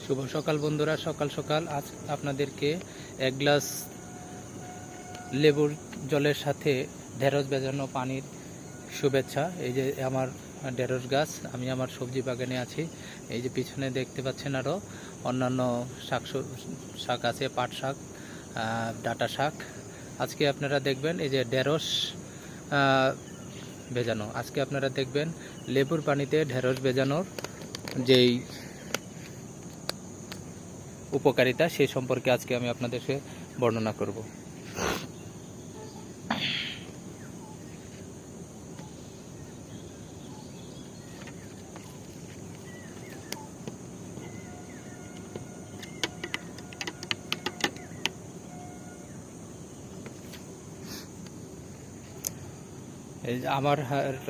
শুভ সকাল বন্ধুরা। সকাল সকাল আজ আপনাদেরকে এক গ্লাস লেবুর জলের সাথে ঢেঁড়স ভেজানো পানির শুভেচ্ছা। এই যে আমার ঢেঁড়স গাছ, আমি আমার সবজি বাগানে আছি। এই যে পিছনে দেখতে পাচ্ছেন আরও অন্যান্য শাক আছে, পাট শাক, ডাঁটা শাক। আজকে আপনারা দেখবেন এই যে ঢেঁড়স ভেজানো। আজকে আপনারা দেখবেন লেবুর পানিতে ঢেঁড়স ভেজানোর যেই উপকারিতা সেই সম্পর্কে আজকে আমি আপনাদেরকে বর্ণনা করব। এই আমার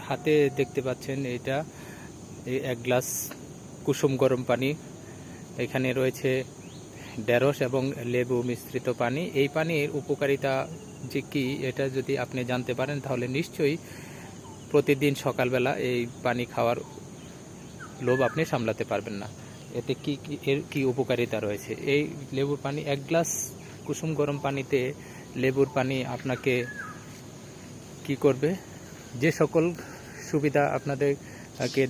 হাতে দেখতে পাচ্ছেন এটা এক গ্লাস কুসুম গরম পানি। এখানে রয়েছে ঢেঁড়স এবং লেবু মিশ্রিত পানি। এই পানির উপকারিতা যে কি, এটা যদি আপনি জানতে পারেন তাহলে নিশ্চয়ই প্রতিদিন সকালবেলা এই পানি খাওয়ার লোভ আপনি সামলাতে পারবেন না। এতে এর কি উপকারিতা রয়েছে। এই লেবুর পানি, এক গ্লাস কুসুম গরম পানিতে লেবুর পানি আপনাকে কি করবে, যে সকল সুবিধা আপনাদেরকে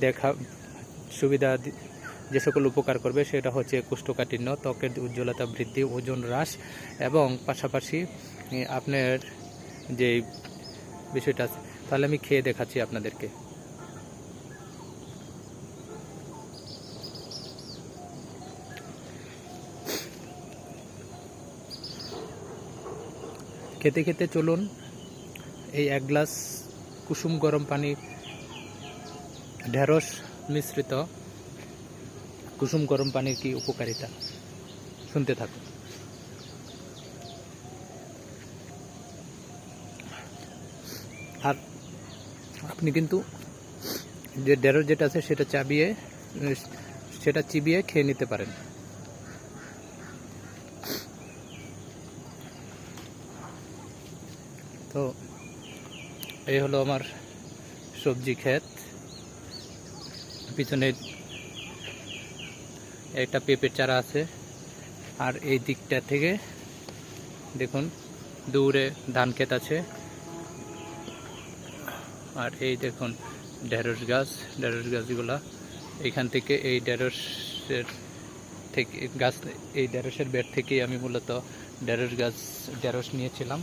যে সকল উপকার করবে সেটা হচ্ছে কোষ্ঠকাঠিন্য, ত্বকের উজ্জ্বলতা বৃদ্ধি, ওজন হ্রাস এবং পাশাপাশি আপনার যে বিষয়টা আছে। তাহলে আমি খেয়ে দেখাচ্ছি আপনাদেরকে। খেতে খেতে চলুন এই এক গ্লাস কুসুম গরম পানি ঢেঁড়স মিশ্রিত কুসুম গরম পানির কি উপকারিতা শুনতে থাকুন। আর আপনি কিন্তু যে ঢেঁড়স যেটা আছে সেটা চিবিয়ে খেয়ে নিতে পারেন। তো এই হলো আমার সবজি ক্ষেত। পিছনে একটা পেঁপের চারা আছে, আর এই দিকটা থেকে দেখুন দূরে ধান ক্ষেত আছে। আর এই দেখুন ঢেঁড়স গাছগুলা, এখান থেকে এই ঢেঁড়সের বেড থেকেই আমি মূলত ঢেঁড়স নিয়েছিলাম।